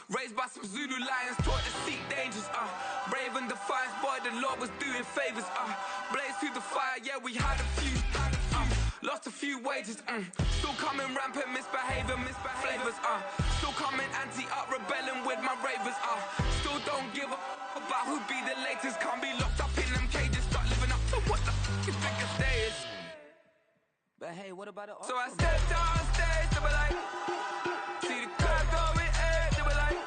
Raised by some Zulu lions, taught to seek dangers, brave and defiant, boy, the Lord was doing favors, blaze through the fire, yeah, we had a few, lost a few wages, still coming rampant, misbehaving, flavors, still coming anti-up, rebelling with my ravers, still don't give a about who be the latest, can't be locked up in them cages, start living up to what the is biggest day is. But hey, what about it? So I stepped on stage, they were like, see the crowd going, they were like,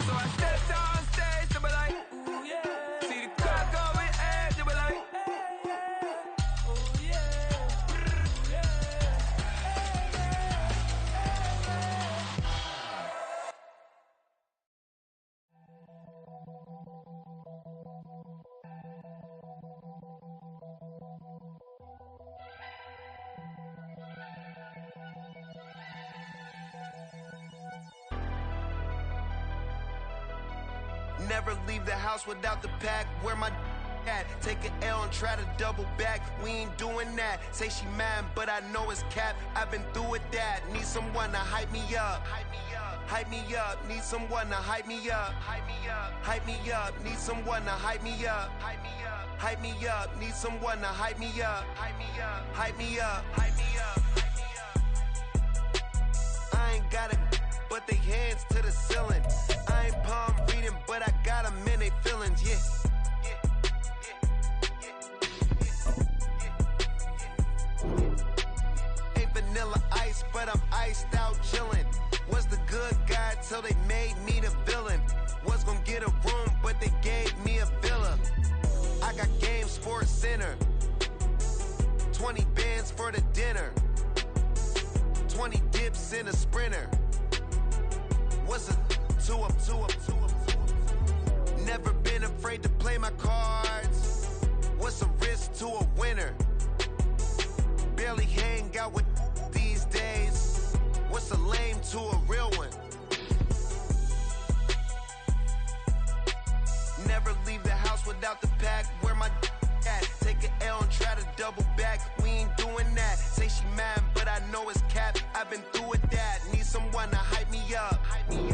so I stepped on stage, they were like, ooh yeah, see the crowd going, they were like, oh yeah, yeah. Never leave the house without the pack. Where my at? Take an L and try to double back. We ain't doing that. Say she mad, but I know it's cap. I've been through with that. Need someone to hype me up. Hype me up. Need someone to hype me up. Hype me up. Need someone to hype me up. Hype me up. Need someone to hype me up. Hype me up. I ain't got it, but they hands to the ceiling. I ain't palm reading, but I got them in they feelings, yeah. Ain't vanilla ice, but I'm iced out chillin'. Was the good guy till they made me the villain. Was gonna get a room, but they gave me a villa. I got game, Sports Center. 20 bands for the dinner. 20 dips in a sprinter. What's a two up? Never been afraid to play my cards. What's a risk to a winner? Barely hang out with these days. What's a lame to a real one? Never leave the house without the pack. Where my at? Take an L and try to double back. We ain't doing that. Say she mad, but I know it's cap. I've been through with that. Need someone to hype me up. Hype me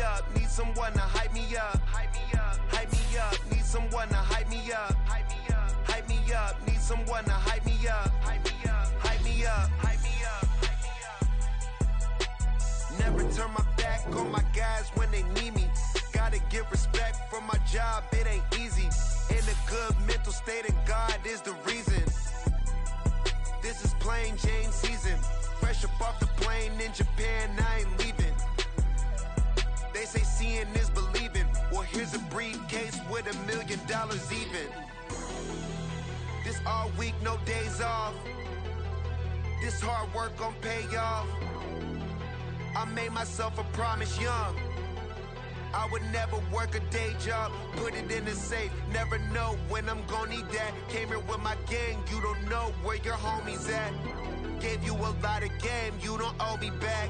up. Need someone to hype me up. Hype me up. Need someone to hype me up. Hype me up. Need someone to hype me up. Hype me up. Never turn my back on my guys when they need me. Gotta give respect for my job, it ain't easy. In a good mental state, and God is the reason. This is plain Jane season. Fresh up off the plane in Japan, I ain't leaving. They say seeing is believing. Well, here's a briefcase with $1 million even. This all week, no days off. This hard work gon' pay off. I made myself a promise young. I would never work a day job, put it in the safe. Never know when I'm gon' need that. Came here with my gang, you don't know where your homies at. Gave you a lot of game, you don't owe me back.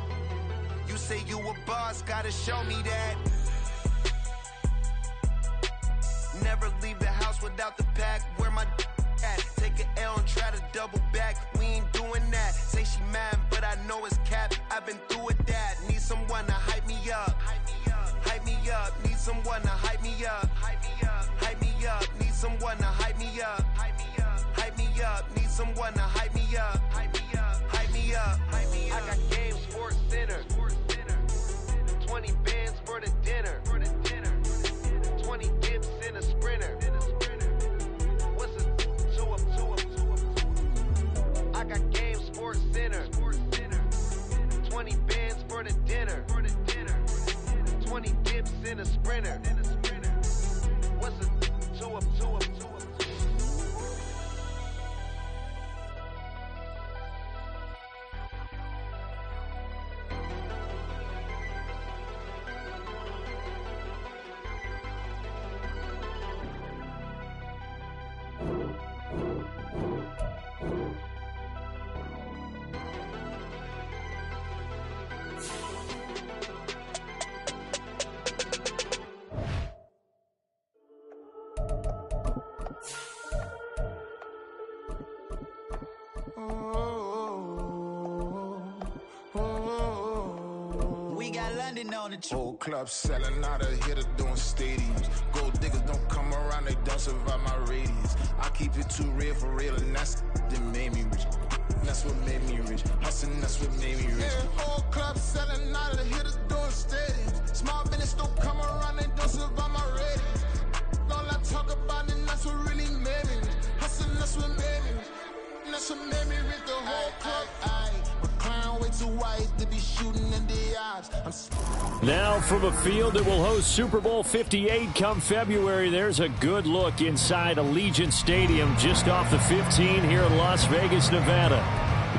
You say you a boss, gotta show me that. Never leave the house without the pack. Where my at? Take an L and try to double back. We ain't doing that. Say she mad, but I know it's cap. I've been through with that. Need someone to hype me up. Hype me up. Need someone to hype me up. Hype me up. Need someone to hype me up. Hype me up. Need someone to hype me up. Hype me up. I got game, Sports Center. 20 bands for the dinner. 20 dips in a sprinter. What's a two up? I got game, Sports Center. 20 bands for the dinner. 20 dips in a sprinter. What's a two up? grinding on the truth. Whole club selling out of hitter doing stadiums. Gold diggers don't come around, they don't survive my radius. I keep it too real for real, and that's that made me rich. That's what made me rich. Hustling, that's what made me rich. Yeah, whole club selling out of the hitters doing stadiums. Small business don't come around, they don't survive my radius. All I talk about, and that's what really made me rich. Hustling, that's what made me rich. That's what made me rich. The whole club. McLaren way too wide to be shooting in the eyes. Now from a field that will host Super Bowl 58 come February, there's a good look inside Allegiant Stadium just off the 15 here in Las Vegas, Nevada.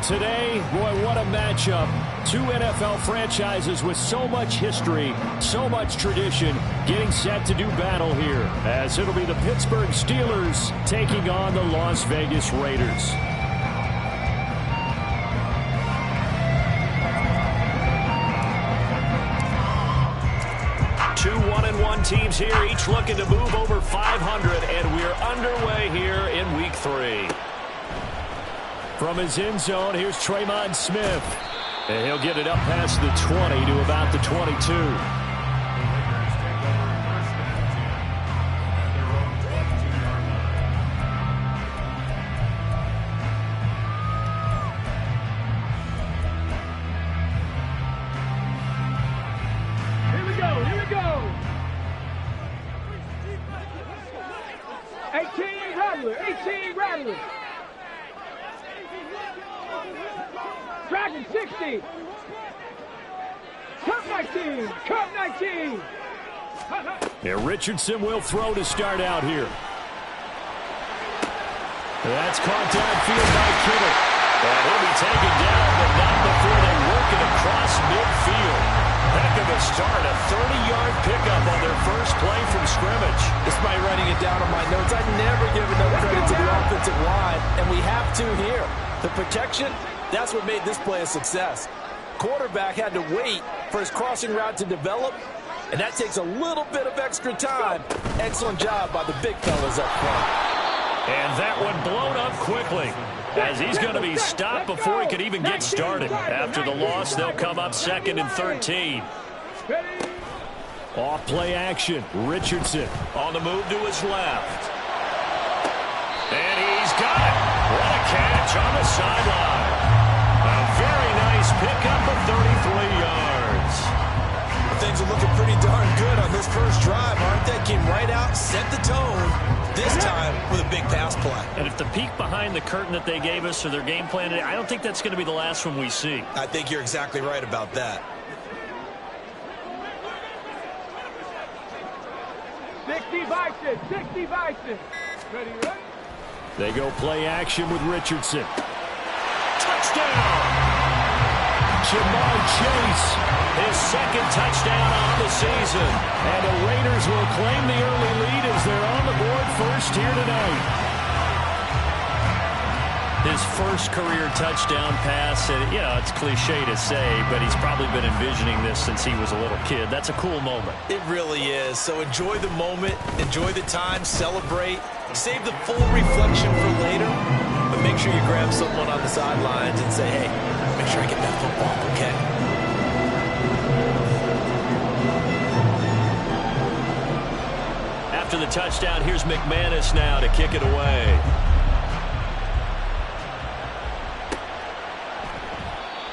Today, boy, what a matchup. Two NFL franchises with so much history, so much tradition, getting set to do battle here, as it'll be the Pittsburgh Steelers taking on the Las Vegas Raiders. Two 1-1 teams here, each looking to move over 500, and we're underway here in Week 3. From his end zone, here's Tremon Smith. And he'll get it up past the 20 to about the 22. Here we go. 18 Rattler. Dragon 60. Cup 19. Yeah, Richardson will throw to start out here. That's caught downfield by Kittle. And he'll be taken down, but not before they work it across midfield. Heck of a start, a 30-yard pickup on their first play from scrimmage. Despite writing it down on my notes, I never give enough credit to the offensive line, and we have to here. The protection, that's what made this play a success. Quarterback had to wait for his crossing route to develop, and that takes a little bit of extra time. Excellent job by the big fellas up front. And that one blown up quickly, as he's going to be stopped before he could even get started. After the loss, they'll come up 2nd and 13. Off play action. Richardson on the move to his left. And he's got it. What a catch on the sideline. A very nice pickup of 33 yards. Things are looking pretty darn good on this first drive, aren't they? Came right out, set the tone. This time with a big pass play. And if the peek behind the curtain that they gave us or their game plan, I don't think that's going to be the last one we see. I think you're exactly right about that. 60 Bison. Ready? They go play action with Richardson. Touchdown! Jamar Chase, his second touchdown on the season. And the Raiders will claim the early lead as they're on the board first here tonight. His first career touchdown pass, and, it's cliche to say, but he's probably been envisioning this since he was a little kid. That's a cool moment. It really is. So enjoy the moment, enjoy the time, celebrate, save the full reflection for later, but make sure you grab someone on the sidelines and say, hey, make sure I get that football, okay? After the touchdown, here's McManus now to kick it away.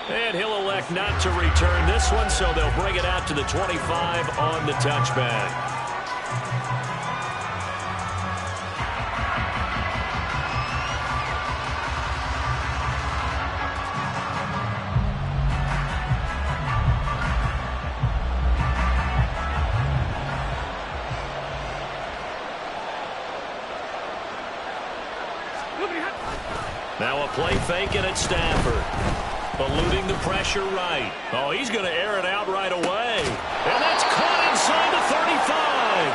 And he'll elect not to return this one, so they'll bring it out to the 25 on the touchback. Now a play fake and it's Stafford. Eluding the pressure right. Oh, he's going to air it out right away. And that's caught inside the 35.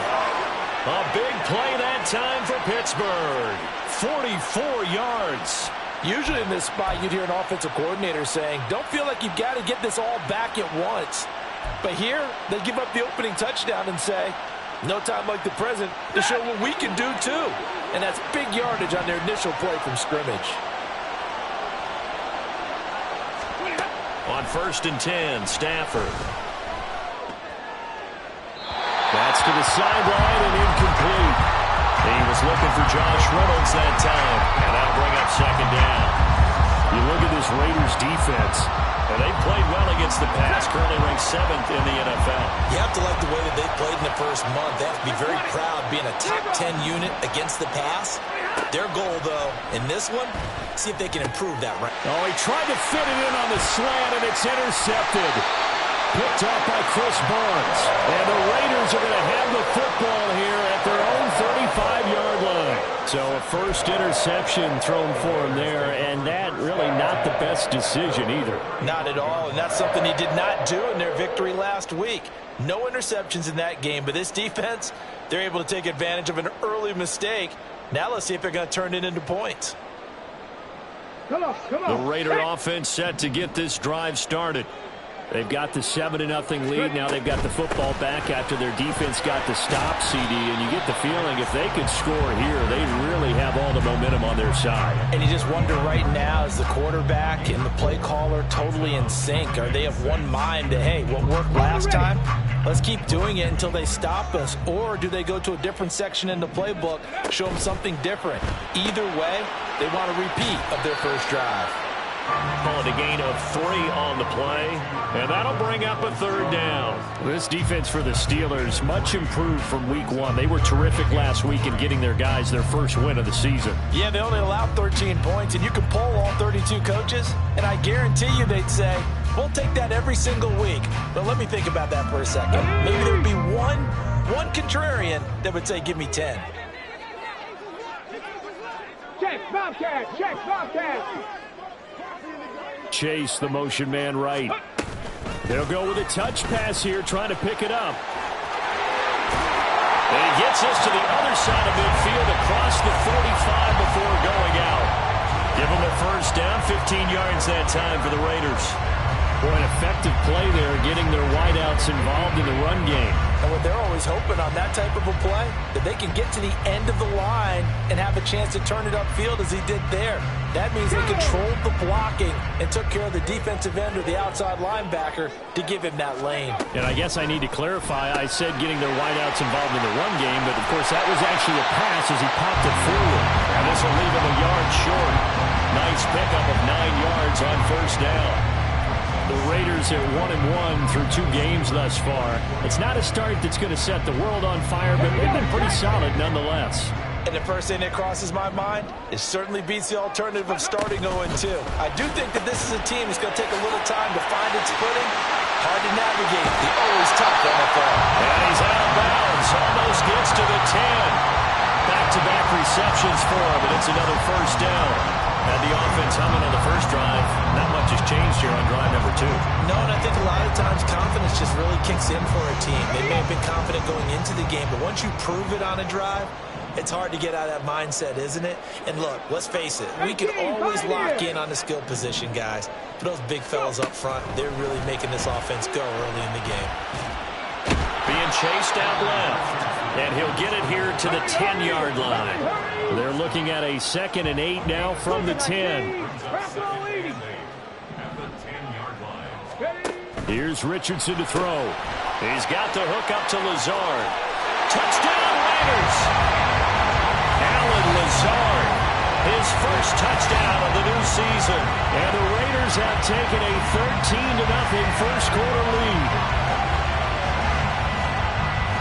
A big play that time for Pittsburgh. 44 yards. Usually in this spot, you'd hear an offensive coordinator saying, don't feel like you've got to get this all back at once. But here, they give up the opening touchdown and say, no time like the present to show what we can do too. And that's big yardage on their initial play from scrimmage. On 1st and 10, Stafford. to the sideline and incomplete. He was looking for Josh Reynolds that time, and that'll bring up second down. You look at this Raiders defense, and they played well against the pass, currently ranked 7th in the NFL. You have to like the way that they played in the first month. They have to be very proud being a top 10 unit against the pass. Their goal, though, in this one, see if they can improve that. Oh, he tried to fit it in on the slant, and it's intercepted. Picked off by Chris Barnes. And the Raiders are going to have the football here at their own 35-yard line. So a first interception thrown for him there, and that really not the best decision either. Not at all, and that's something he did not do in their victory last week. No interceptions in that game, but this defense, they're able to take advantage of an early mistake. Now let's see if they're going to turn it into points. Come on. The Raider offense set to get this drive started. They've got the 7-0 lead. Now they've got the football back after their defense got the stop, CD. And you get the feeling if they could score here, they really have all the momentum on their side. And you just wonder right now, is the quarterback and the play caller totally in sync? Are they of one mind that, hey, what worked last time, let's keep doing it until they stop us? Or do they go to a different section in the playbook, show them something different? Either way, they want a repeat of their first drive. Call it a gain of 3 on the play, and that'll bring up a third down. This defense for the Steelers, much improved from week 1. They were terrific last week in getting their guys their first win of the season. Yeah, they only allowed 13 points, and you can poll all 32 coaches, and I guarantee you they'd say, we'll take that every single week. But let me think about that for a second. Maybe there would be one contrarian that would say, give me 10. Check, Bobcat. Chase, the motion man right. They'll go with a touch pass here, trying to pick it up. And he gets us to the other side of midfield across the 45 before going out. Give him a first down, 15 yards that time for the Raiders. Boy, an effective play there, getting their wideouts involved in the run game. And what they're always hoping on that type of a play, that they can get to the end of the line and have a chance to turn it upfield as he did there. That means they controlled the blocking and took care of the defensive end or the outside linebacker to give him that lane. And I guess I need to clarify, I said getting their wideouts involved in the run game, but of course that was actually a pass as he popped it forward. And this will leave him a yard short. Nice pickup of 9 yards on first down. The Raiders are 1-1 through 2 games thus far. It's not a start that's going to set the world on fire, but they've been pretty solid nonetheless. And the first thing that crosses my mind, it certainly beats the alternative of starting 0-2. I do think that this is a team that's going to take a little time to find its footing. Hard to navigate the always tough NFL. And he's out of bounds. Almost gets to the 10. Back-to-back receptions for him, and it's another first down. And the offense humming on the first drive. Not much has changed here on drive number 2. No, and I think a lot of times confidence just really kicks in for a team. They may have been confident going into the game, but once you prove it on a drive, it's hard to get out of that mindset, isn't it? And look, let's face it, we can always lock in on the skill position, guys. But those big fellas up front, they're really making this offense go early in the game. Being chased out left. And he'll get it here to the 10-yard line. They're looking at a 2nd and 8 now from the 10. Here's Richardson to throw. He's got the hook up to Lazard. Touchdown, Raiders! Alan Lazard, his first touchdown of the new season. And the Raiders have taken a 13-0 first-quarter lead.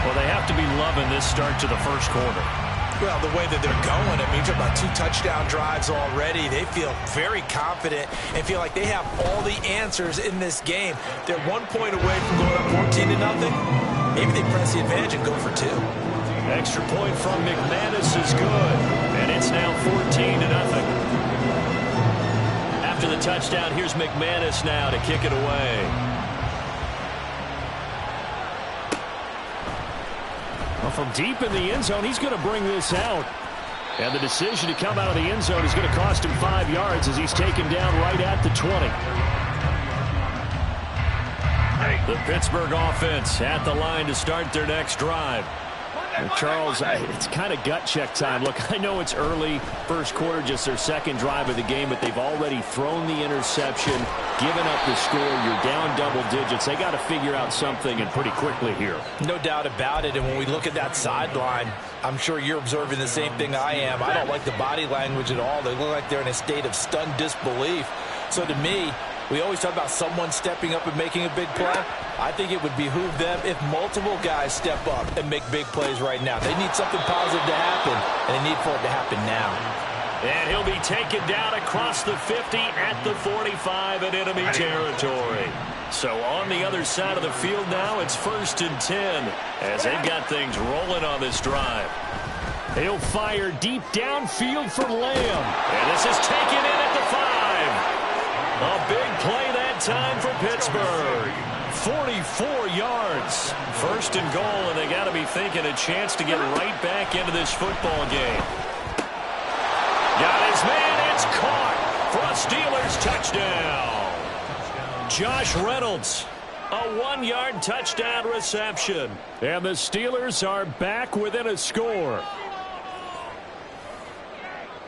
Well, they have to be loving this start to the first quarter. Well, the way that they're going, I mean, you're talking about 2 touchdown drives already. They feel very confident and feel like they have all the answers in this game. They're 1 point away from going up 14-0. Maybe they press the advantage and go for 2. Extra point from McManus is good, and it's now 14-0. After the touchdown, here's McManus now to kick it away. Well, from deep in the end zone, he's going to bring this out. And the decision to come out of the end zone is going to cost him 5 yards as he's taken down right at the 20. The Pittsburgh offense at the line to start their next drive. Charles, it's kind of gut check time. Look, I know it's early, first quarter, just their second drive of the game, but they've already thrown the interception, given up the score. You're down double digits. They got to figure out something, and pretty quickly here. No doubt about it, and when we look at that sideline, I'm sure you're observing the same thing I am. I don't like the body language at all. They look like they're in a state of stunned disbelief. So to me, we always talk about someone stepping up and making a big play. I think it would behoove them if multiple guys step up and make big plays right now. They need something positive to happen, and they need for it to happen now. And he'll be taken down across the 50 at the 45 in enemy territory. So on the other side of the field now, it's 1st and 10 as they've got things rolling on this drive. He'll fire deep downfield for Lamb. And this is taken in at the 5. A big play that time for Pittsburgh. 44 yards. 1st and goal, and they got to be thinking a chance to get right back into this football game. Got his man. It's caught for a Steelers touchdown. Josh Reynolds, a 1-yard touchdown reception. And the Steelers are back within a score.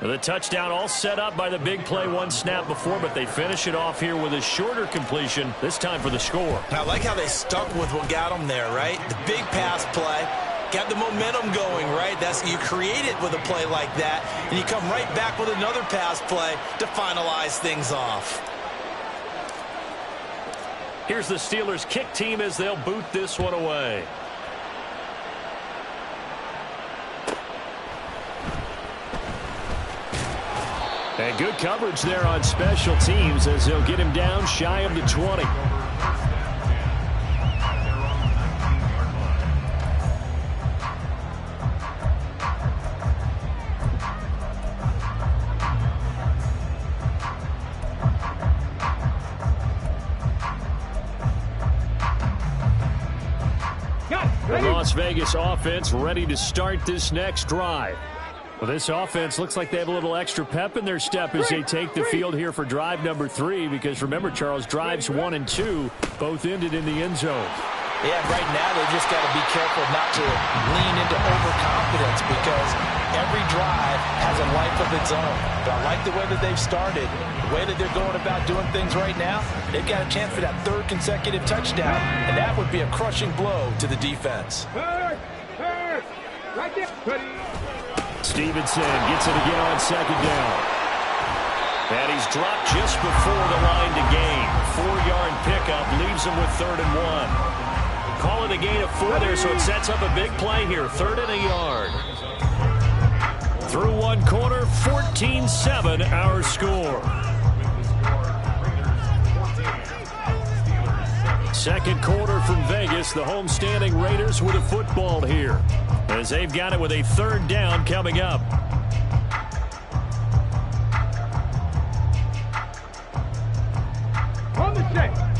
The touchdown all set up by the big play one snap before, but they finish it off here with a shorter completion, this time for the score. I like how they stuck with what got them there, right? The big pass play, got the momentum going, right? You create it with a play like that, and you come right back with another pass play to finalize things off. Here's the Steelers kick team as they'll boot this one away. And good coverage there on special teams as they'll get him down shy of the 20. The Las Vegas offense ready to start this next drive. Well, this offense looks like they have a little extra pep in their step as they take the field here for drive number 3, because remember, Charles, drives 1 and 2 both ended in the end zone. Yeah, right now they just got to be careful not to lean into overconfidence, because every drive has a life of its own. But I like the way that they've started, the way that they're going about doing things right now. They've got a chance for that 3rd consecutive touchdown, and that would be a crushing blow to the defense. Right there. Stevenson gets it again on 2nd down. And he's dropped just before the line to gain. 4-yard pickup leaves him with 3rd and 1. Call it a gain of 4 there, so it sets up a big play here. 3rd and a yard. Through one quarter, 14-7 our score. Second quarter from Vegas. The homestanding Raiders with a football here, as they've got it with a 3rd down coming up.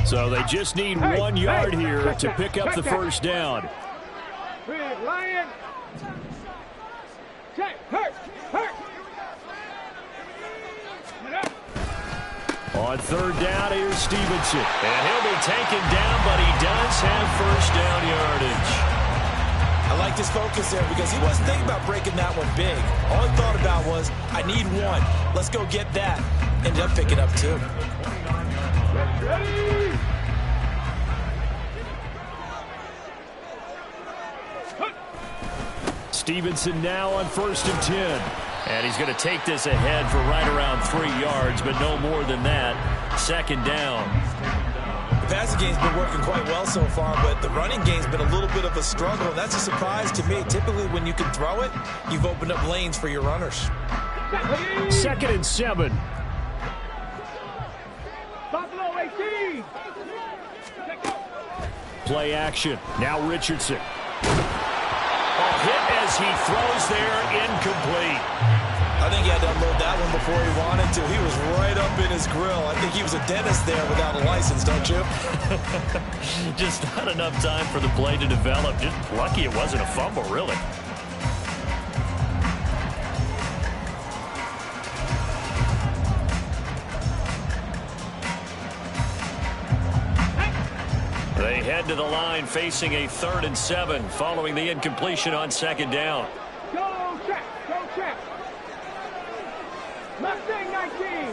So they just need 1 yard here to pick up the 1st down. Lion. Check. Hurt. On 3rd down, here's Stevenson. And he'll be taken down, but he does have 1st down yardage. I like this focus there, because he wasn't thinking about breaking that one big. All he thought about was, I need 1. Let's go get that. Ended up picking up 2. Ready. Stevenson now on 1st and 10. And he's going to take this ahead for right around 3 yards, but no more than that. 2nd down. The passing game's been working quite well so far, but the running game's been a little bit of a struggle. That's a surprise to me. Typically, when you can throw it, you've opened up lanes for your runners. 2nd and 7. Buffalo 18. Play action. Now Richardson. A hit as he throws there, incomplete. I think he had to unload that one before he wanted to. He was right up in his grill. I think he was a dentist there without a license, don't you? Just not enough time for the play to develop. Just lucky it wasn't a fumble, really. They head to the line facing a 3rd and 7 following the incompletion on 2nd down. Go check. Go check. Mustang 19.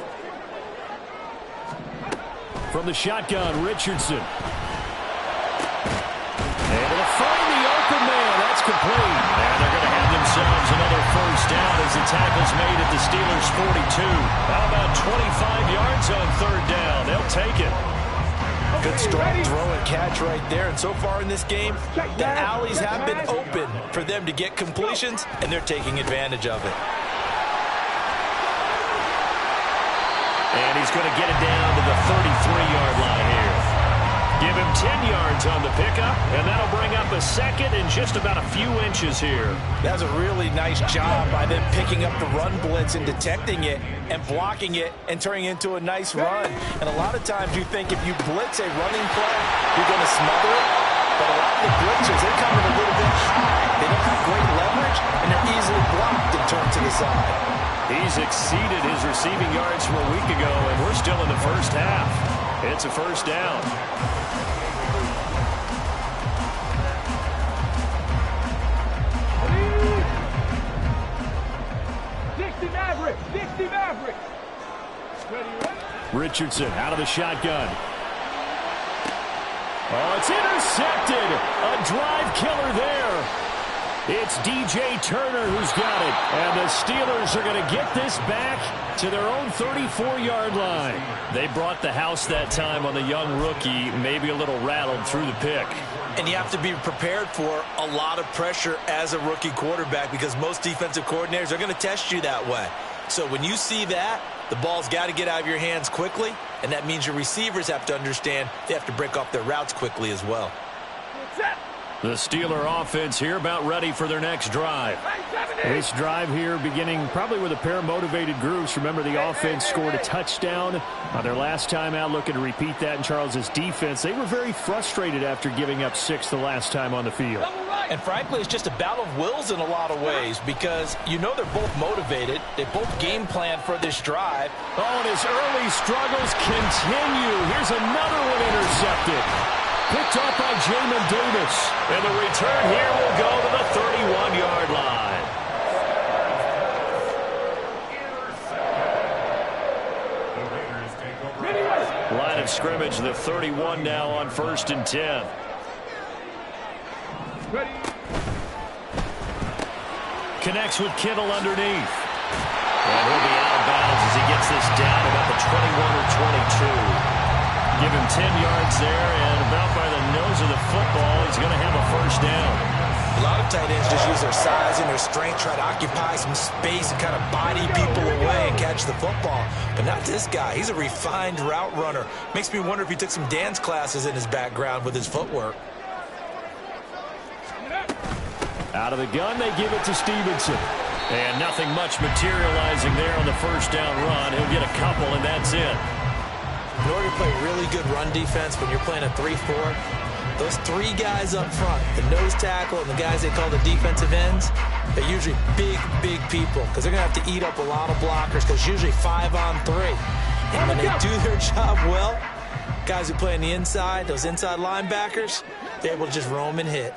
From the shotgun, Richardson. Able to find the open man. That's complete. And they're going to have themselves another 1st down as the tackle's made at the Steelers' 42. How about 25 yards on 3rd down? They'll take it. Good strong throw and catch right there. And so far in this game, the alleys have been open for them to get completions, and they're taking advantage of it. And he's going to get it down to the 33-yard line here. Give him 10 yards on the pickup, and that'll bring up a 2nd and just about a few inches here. That was a really nice job by them picking up the run blitz and detecting it and blocking it and turning it into a nice run. And a lot of times you think if you blitz a running play, you're going to smother it. But a lot of the blitzers, they come in a little bit high. They don't have great leverage, and they're easily blocked and turned to the side. He's exceeded his receiving yards from a week ago, and we're still in the 1st half. It's a 1st down. Richardson out of the shotgun. Oh, it's intercepted. A drive killer there. It's DJ Turner who's got it. And the Steelers are going to get this back to their own 34-yard line. They brought the house that time on the young rookie, maybe a little rattled through the pick. And you have to be prepared for a lot of pressure as a rookie quarterback because most defensive coordinators are going to test you that way. So when you see that, the ball's got to get out of your hands quickly, and that means your receivers have to understand they have to break off their routes quickly as well. The Steeler offense here about ready for their next drive. This drive here beginning probably with a pair of motivated groups. Remember, the offense scored a touchdown on their last time out, looking to repeat that in Charles's defense. They were very frustrated after giving up 6 the last time on the field. And frankly, it's just a battle of wills in a lot of ways because you know they're both motivated. They both game plan for this drive. Oh, and his early struggles continue. Here's another one intercepted. Picked off by Jamin Davis. And the return here will go to the 31-yard line. Line of scrimmage, the 31 now on 1st and 10. Connects with Kittle underneath. And he'll be out of bounds as he gets this down about the 21 or 22. Give him 10 yards there, and about by the nose of the football, he's going to have a 1st down. A lot of tight ends just use their size and their strength, try to occupy some space and kind of body people away and catch the football. But not this guy. He's a refined route runner. Makes me wonder if he took some dance classes in his background with his footwork. Out of the gun, they give it to Stevenson. And nothing much materializing there on the 1st down run. He'll get a couple, and that's it. In order to play really good run defense when you're playing a 3-4, those 3 guys up front, the nose tackle and the guys they call the defensive ends, they're usually big, big people because they're going to have to eat up a lot of blockers because usually 5-on-3. And when they do their job well, guys who play on the inside, those inside linebackers, they're able to just roam and hit.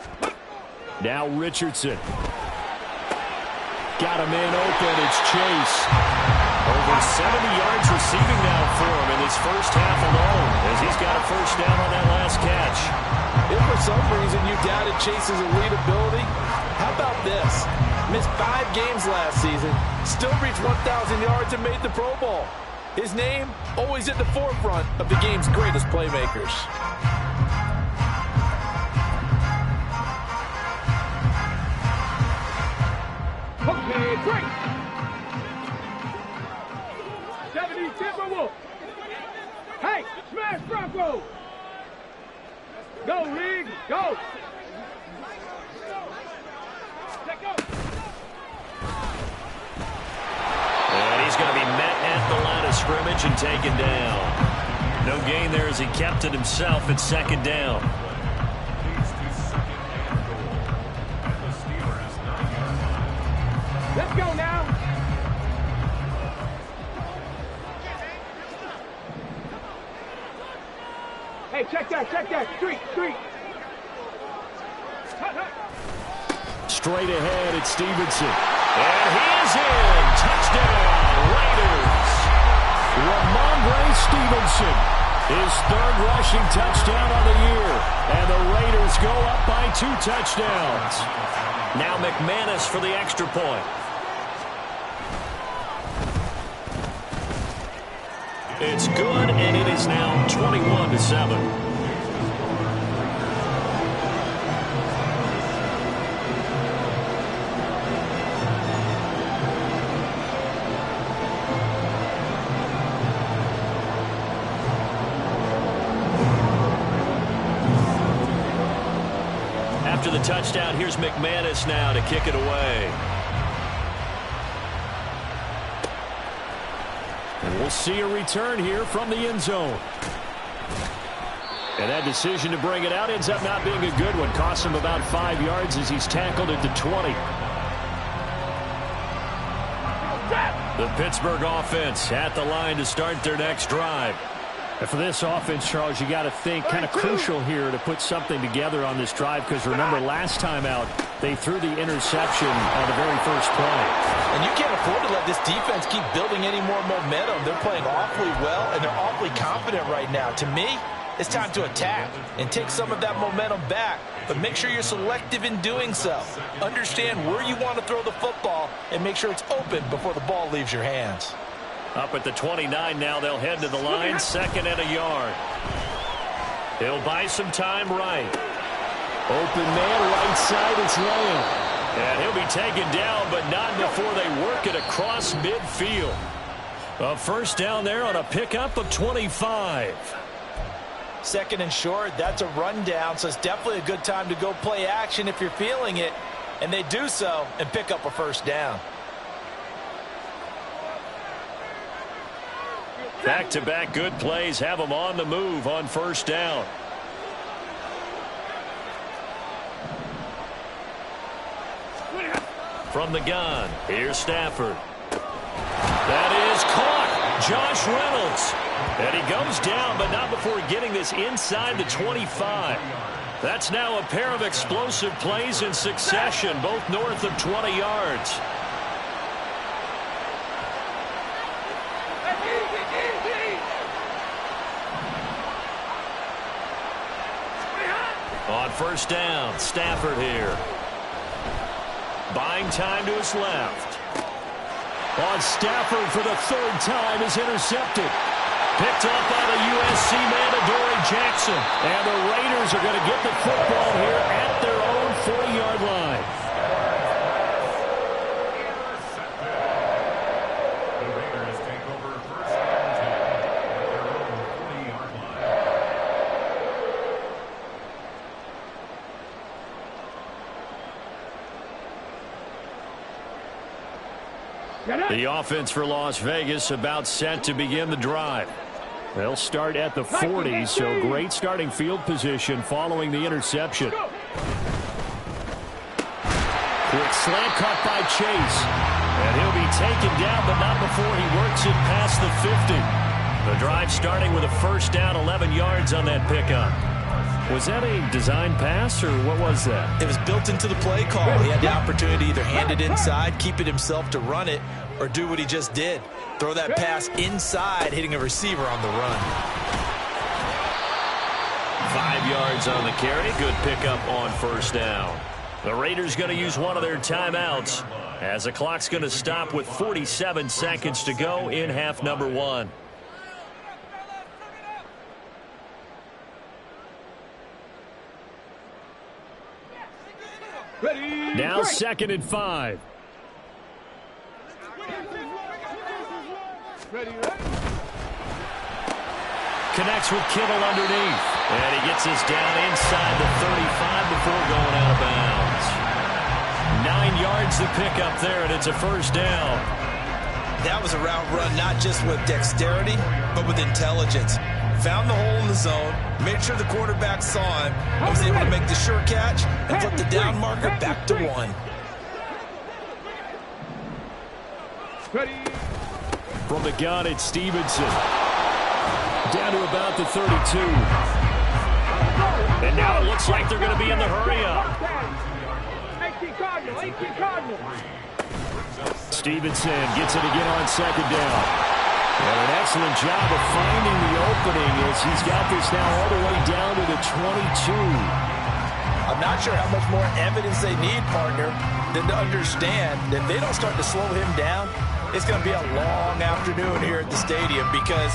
Now Richardson. Got a man open. It's Chase. Over 70 yards receiving now for him in his 1st half alone as he's got a 1st down on that last catch. If for some reason you doubted Chase's elite ability, how about this? Missed 5 games last season, still reached 1,000 yards and made the Pro Bowl. His name always at the forefront of the game's greatest playmakers. Okay, great. 70 Timberwolves. Hey, smash Bronco. Go, League, go. Let go. And he's going to be met at the line of scrimmage and taken down. No gain there as he kept it himself at 2nd down. Let's go now. Hey, Hey, check that. Street. Straight ahead, it's Stevenson. And he is in. Touchdown, Raiders. Ramondre Stevenson, his third rushing touchdown on the year. And the Raiders go up by 2 touchdowns. Now McManus for the extra point. It's good, and it is now 21-7. After the touchdown, here's McManus now to kick it away. And we'll see a return here from the end zone. And that decision to bring it out ends up not being a good one. Costs him about 5 yards as he's tackled at the 20. The Pittsburgh offense at the line to start their next drive. And for this offense, Charles, you got to think kind of crucial here to put something together on this drive, because remember last time out they threw the interception on the very first play. And you can't afford to let this defense keep building any more momentum. They're playing awfully well, and they're awfully confident right now. To me, it's time to attack and take some of that momentum back, but make sure you're selective in doing so. Understand where you want to throw the football and make sure it's open before the ball leaves your hands. Up at the 29 now, they'll head to the line, 2nd and a yard. He'll buy some time right. Open man, right side, it's Lamb. And he'll be taken down, but not before they work it across midfield. A first down there on a pickup of 25. 2nd and short, that's a rundown, so it's definitely a good time to go play action if you're feeling it. And they do so and pick up a first down. Back-to-back good plays have them on the move on first down. From the gun, here's Stafford. That is caught. Josh Reynolds. And he goes down, but not before getting this inside the 25. That's now a pair of explosive plays in succession, both north of 20 yards. On first down, Stafford here. Buying time to his left. On Stafford for the 3rd time is intercepted. Picked up by the USC man, Adoree Jackson. And the Raiders are going to get the football here at their own 40-yard line. The Raiders take over first and 10 at their own 40-yard line. The offense for Las Vegas about set to begin the drive. They'll start at the 40, so great starting field position following the interception. Quick slant caught by Chase. And he'll be taken down, but not before he works it past the 50. The drive starting with a first down, 11 yards on that pickup. Was that a design pass, or what was that? It was built into the play call. He had the opportunity to either hand it inside, keep it himself to run it, or do what he just did. Throw that pass inside, hitting a receiver on the run. 5 yards on the carry. Good pickup on first down. The Raiders going to use one of their timeouts as the clock's going to stop with 47 seconds to go in half number 1. Now 2nd and 5. Connects with Kittle underneath. And he gets us down inside the 35 before going out of bounds. 9 yards to pick up there, and it's a first down. That was a route run not just with dexterity, but with intelligence. Found the hole in the zone, made sure the quarterback saw him, and was able to make the sure catch and flip the down marker back to 1. From the gun, it's Stevenson. Down to about the 32. And now it looks like they're going to be in the hurry-up. 18 Cardinal, 18 Cardinal. Stevenson gets it again on second down. And an excellent job of finding the opening as he's got this now all the way down to the 22. I'm not sure how much more evidence they need, partner, than to understand that if they don't start to slow him down, it's going to be a long afternoon here at the stadium because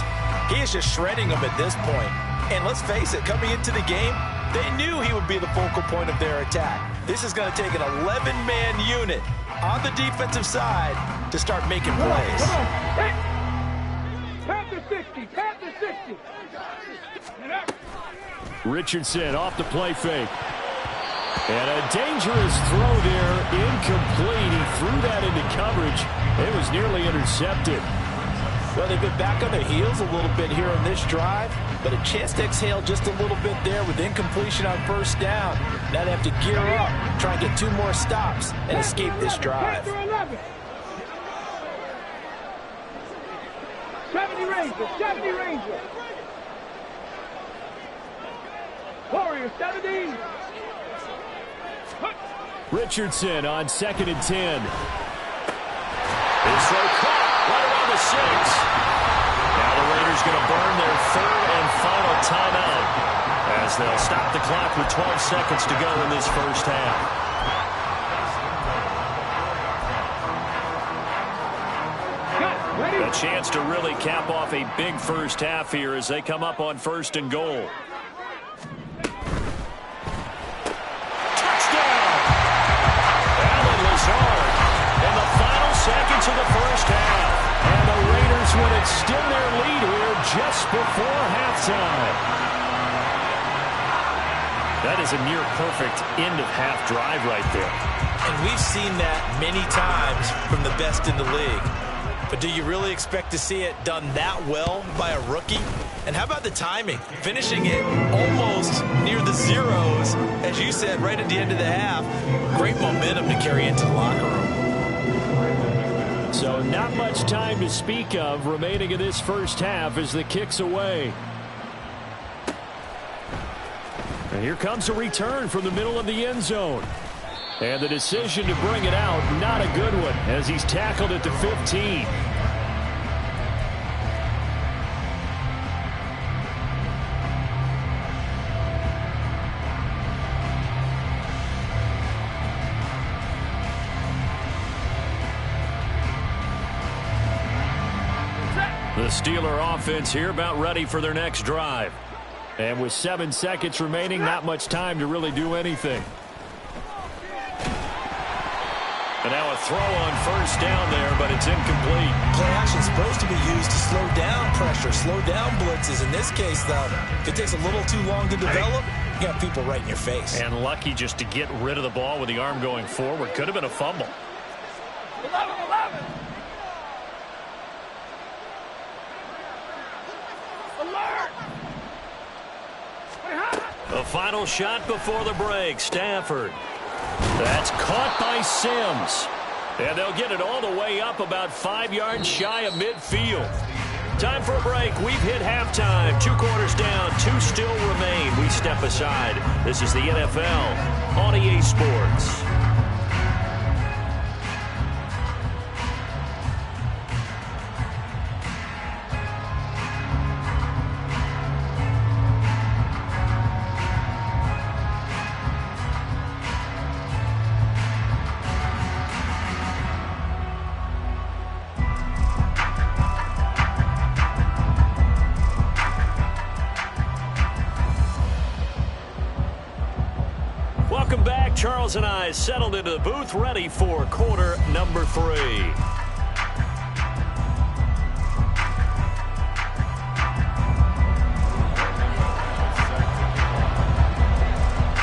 he is just shredding them at this point. And let's face it, coming into the game, they knew he would be the focal point of their attack. This is going to take an 11-man unit on the defensive side to start making plays. Come on. Panther 60, Panther 60. Richardson off the play fake. And a dangerous throw there, incomplete. He threw that into coverage. It was nearly intercepted. Well, they've been back on their heels a little bit here on this drive, but a chance to exhale just a little bit there with incompletion on first down. Now they have to gear up, try and get 2 more stops, and escape this drive. 70 Rangers, 70 Rangers. Warriors, 70. Richardson on 2nd and 10. His throw caught right around the 6. Now the Raiders going to burn their 3rd and final timeout as they'll stop the clock with 12 seconds to go in this first half. A chance to really cap off a big first half here as they come up on 1st and goal. In the final seconds of the first half. And the Raiders would extend their lead here just before halftime. That is a near-perfect end-of-half drive right there. And we've seen that many times from the best in the league. But do you really expect to see it done that well by a rookie? And how about the timing? Finishing it almost near the zeros, as you said, right at the end of the half. Great momentum to carry into the locker room. So not much time to speak of remaining in this first half as the kick's away. And here comes a return from the middle of the end zone. And the decision to bring it out, not a good one, as he's tackled at the 15. The Steeler offense here about ready for their next drive. And with 7 seconds remaining, not much time to really do anything. And now a throw on first down there, but it's incomplete. Play action is supposed to be used to slow down pressure, slow down blitzes. In this case, though, if it takes a little too long to develop, you got people right in your face. And lucky just to get rid of the ball with the arm going forward. Could have been a fumble. 11. Alert! The final shot before the break. Stafford. That's caught by Sims. And they'll get it all the way up about 5 yards shy of midfield. Time for a break. We've hit halftime. 2 quarters down. 2 still remain. We step aside. This is the NFL on EA Sports. Welcome back. Charles and I settled into the booth, ready for quarter number 3.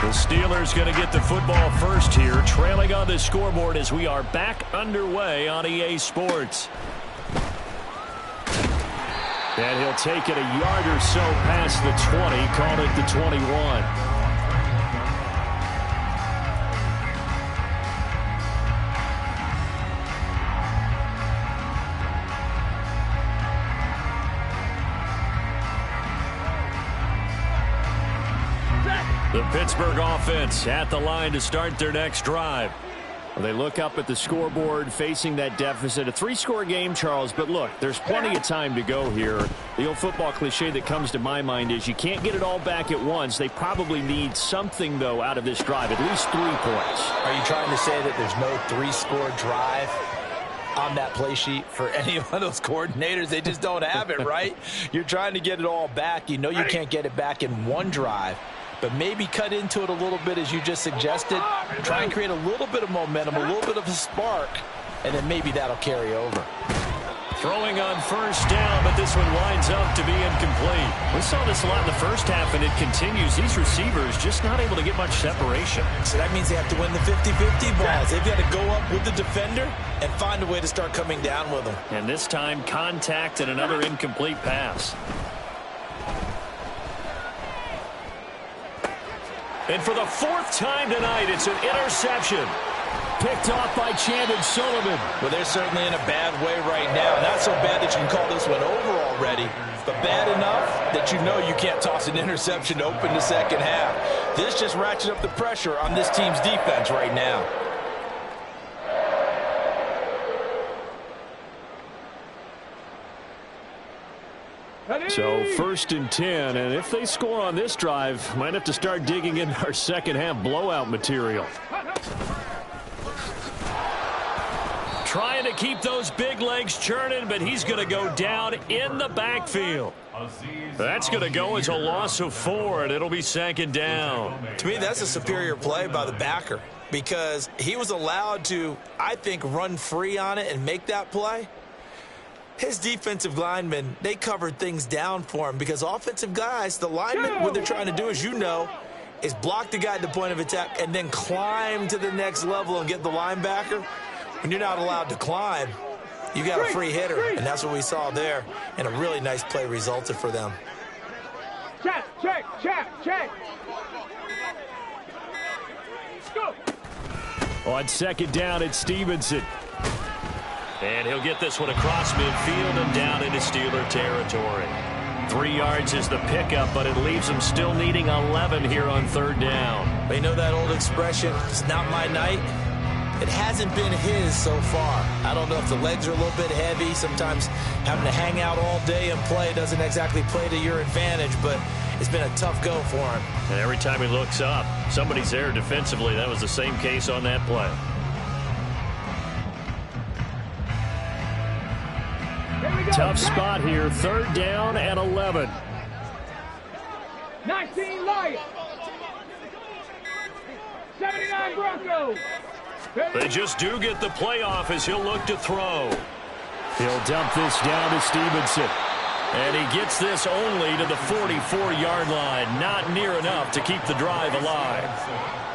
The Steelers going to get the football first here, trailing on the scoreboard as we are back underway on EA Sports. And he'll take it a yard or so past the 20, called it the 21. The Pittsburgh offense at the line to start their next drive. They look up at the scoreboard facing that deficit. A 3-score game, Charles, but look, there's plenty of time to go here. The old football cliche that comes to my mind is you can't get it all back at once. They probably need something, though, out of this drive, at least 3 points. Are you trying to say that there's no 3-score drive on that play sheet for any of those coordinators? They just don't have it, right? You're trying to get it all back. You know you can't get it back in one drive. But maybe cut into it a little bit as you just suggested. Try and create a little bit of momentum, a little bit of a spark, and then maybe that'll carry over. Throwing on first down, but this one winds up to be incomplete. We saw this a lot in the first half, and it continues. These receivers just not able to get much separation. So that means they have to win the 50-50 balls. They've got to go up with the defender and find a way to start coming down with them. And this time, contact and another incomplete pass. And for the 4th time tonight, it's an interception. Picked off by Chandon Sullivan. Well, they're certainly in a bad way right now. Not so bad that you can call this one over already, but bad enough that you know you can't toss an interception to open the second half. This just ratchets up the pressure on this team's defense right now. So 1st and 10, and if they score on this drive, might have to start digging in our second half blowout material. Trying to keep those big legs churning, but he's going to go down in the backfield. That's going to go as a loss of 4, and it'll be 2nd down. To me, that's a superior play by the backer because he was allowed to, I think, run free on it and make that play. His defensive linemen, they covered things down for him because offensive guys, the linemen, what they're trying to do, as you know, is block the guy at the point of attack and then climb to the next level and get the linebacker. When you're not allowed to climb, you got a free hitter, and that's what we saw there, and a really nice play resulted for them. Check. Go. On 2nd down, it's Stevenson. And he'll get this one across midfield and down into Steeler territory. 3 yards is the pickup, but it leaves them still needing 11 here on 3rd down. They know that old expression, it's not my night. It hasn't been his so far. I don't know if the legs are a little bit heavy. Sometimes having to hang out all day and play doesn't exactly play to your advantage, but it's been a tough go for him. And every time he looks up, somebody's there defensively. That was the same case on that play. Tough spot here. 3rd down and 11. 19 Lions. 79 Broncos. They just do get the playoff as he'll look to throw. He'll dump this down to Stevenson. And he gets this only to the 44-yard line. Not near enough to keep the drive alive.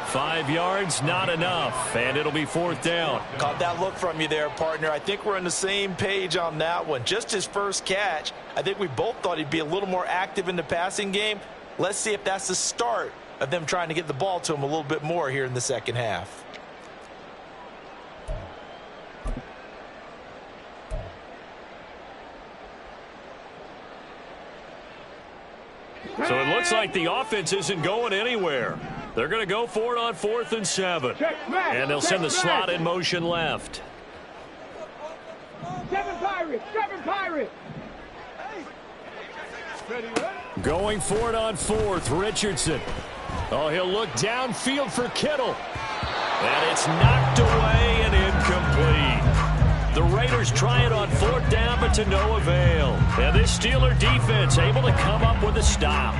5 yards, not enough. And it'll be 4th down. Caught that look from you there, partner. I think we're on the same page on that one. Just his first catch. I think we both thought he'd be a little more active in the passing game. Let's see if that's the start of them trying to get the ball to him a little bit more here in the second half. So it looks like the offense isn't going anywhere. They're going to go for it on 4th and 7. And they'll send the slot in motion left. 7 Pirates. Going for it on 4th, Richardson. Oh, he'll look downfield for Kittle. And it's knocked away and incomplete. The Raiders try it on 4th down, but to no avail. And this Steeler defense able to come up with a stop.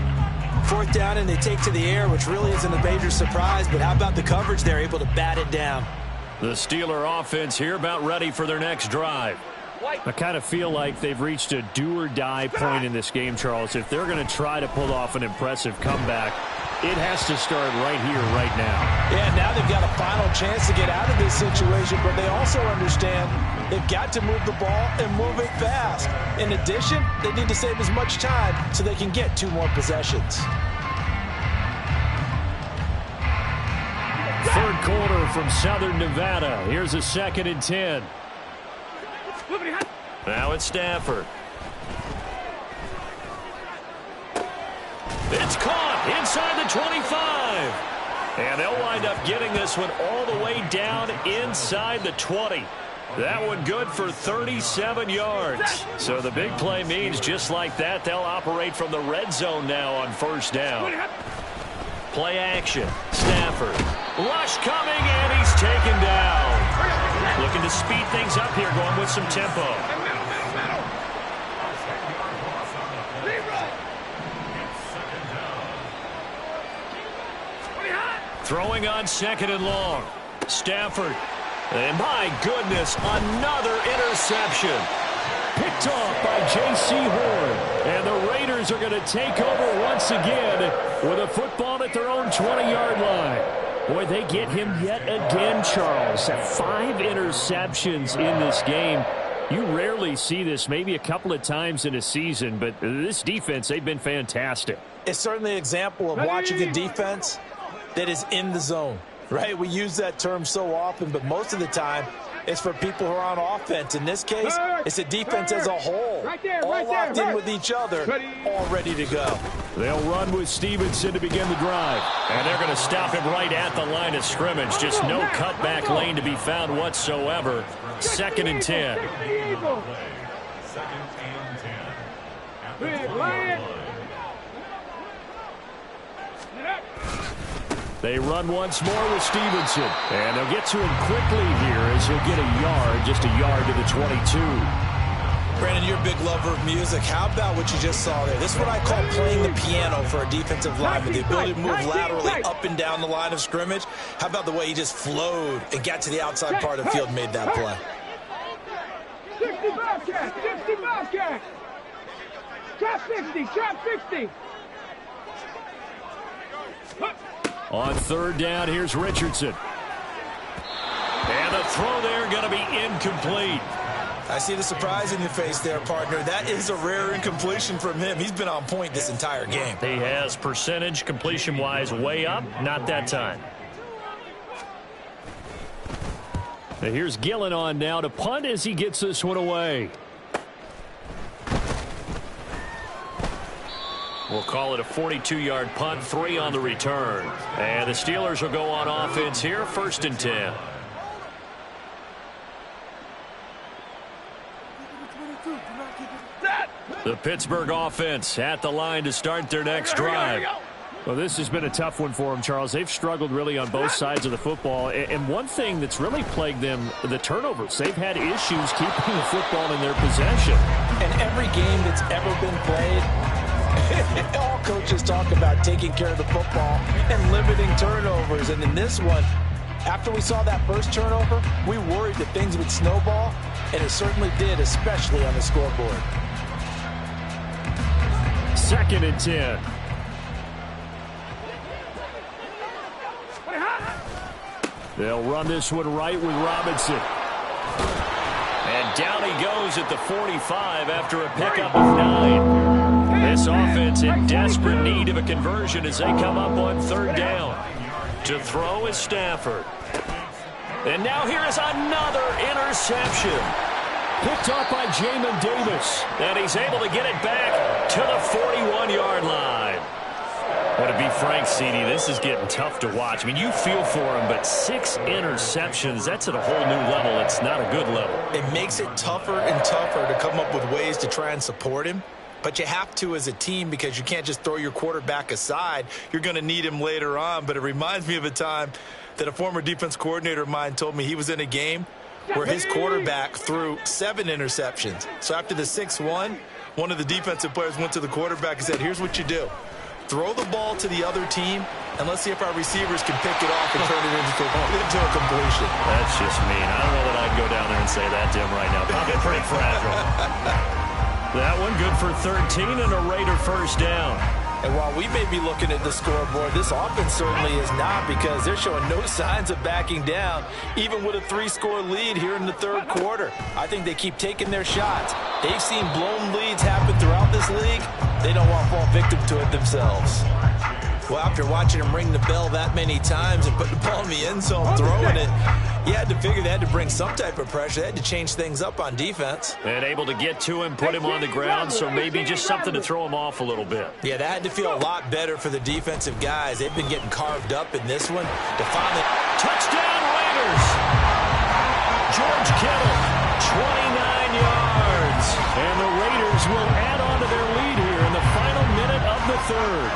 4th down, and they take to the air, which really isn't a major surprise, but how about the coverage? They're able to bat it down. The Steeler offense here about ready for their next drive. I kind of feel like they've reached a do-or-die point in this game, Charles. If they're going to try to pull off an impressive comeback, it has to start right here, right now. Yeah, now they've got a final chance to get out of this situation, but they also understand they've got to move the ball and move it fast. In addition, they need to save as much time so they can get 2 more possessions. 3rd quarter from Southern Nevada. Here's a 2nd and 10. Now it's Stafford. It's caught inside the 25. And they'll wind up getting this one all the way down inside the 20. That one good for 37 yards. So the big play means just like that, they'll operate from the red zone now on first down. Play action. Stafford. Rush coming, and he's taken down. Looking to speed things up here, going with some tempo. Throwing on second and long. Stafford. And my goodness, another interception. Picked off by J.C. Horn. And the Raiders are going to take over once again with a football at their own 20-yard line. Boy, they get him yet again, Charles. 5 interceptions in this game. You rarely see this, maybe a couple of times in a season, but this defense, they've been fantastic. It's certainly an example of watching a defense that is in the zone, right? We use that term so often, but most of the time, it's for people who are on offense. In this case, it's a defense as a whole, all locked in with each other, all ready to go. They'll run with Stevenson to begin the drive. And they're going to stop him right at the line of scrimmage. Just no cutback lane to be found whatsoever. 2nd and 10. They run once more with Stevenson. And they'll get to him quickly here as he'll get a yard, just a yard to the 22. Brandon, you're a big lover of music. How about what you just saw there? This is what I call playing the piano for a defensive lineman. The ability to move laterally up and down the line of scrimmage. How about the way he just flowed and got to the outside part of the field and made that play? 65 catch, 65 catch. Trap 60, trap 60. On 3rd down, here's Richardson. And the throw there going to be incomplete. I see the surprise in your face there, partner. That is a rare incompletion from him. He's been on point this entire game. He has percentage completion-wise way up. Not that time. Now here's Gillen on now to punt as he gets this one away. We'll call it a 42-yard punt, 3 on the return. And the Steelers will go on offense here, 1st and 10. The Pittsburgh offense at the line to start their next drive. Well, this has been a tough one for them, Charles. They've struggled really on both sides of the football. And one thing that's really plagued them, the turnovers. They've had issues keeping the football in their possession. And every game that's ever been played, all coaches talk about taking care of the football and limiting turnovers. And in this one, after we saw that first turnover, we worried that things would snowball, and it certainly did, especially on the scoreboard. 2nd and 10. They'll run this one right with Robinson. And down he goes at the 45 after a pickup of 9. This offense in desperate need of a conversion as they come up on 3rd down. To throw is Stafford. And now here is another interception. Picked off by Jamin Davis. And he's able to get it back to the 41-yard line. Well, to be frank, CD, this is getting tough to watch. I mean, you feel for him, but 6 interceptions, that's at a whole new level. It's not a good level. It makes it tougher and tougher to come up with ways to try and support him. But you have to as a team because you can't just throw your quarterback aside. You're going to need him later on. But it reminds me of a time that a former defense coordinator of mine told me he was in a game where his quarterback threw 7 interceptions. So after the 6-1, one of the defensive players went to the quarterback and said, here's what you do. Throw the ball to the other team, and let's see if our receivers can pick it off and turn it into a completion. That's just mean. I don't know that I can go down there and say that to him right now. Probably pretty fragile. That one good for 13 and a Raider first down. And while we may be looking at the scoreboard, this offense certainly is not because they're showing no signs of backing down, even with a 3-score lead here in the 3rd quarter. I think they keep taking their shots. They've seen blown leads happen throughout this league. They don't want to fall victim to it themselves. Well, after watching him ring the bell that many times and put the ball in the end zone, throwing it, you had to figure they had to bring some type of pressure. They had to change things up on defense. And able to get to him, put him on the ground, so maybe just something to throw him off a little bit. Yeah, that had to feel a lot better for the defensive guys. They've been getting carved up in this one to finally... Touchdown Raiders! George Kittle, 29 yards. And the Raiders will add on to their lead here in the final minute of the third.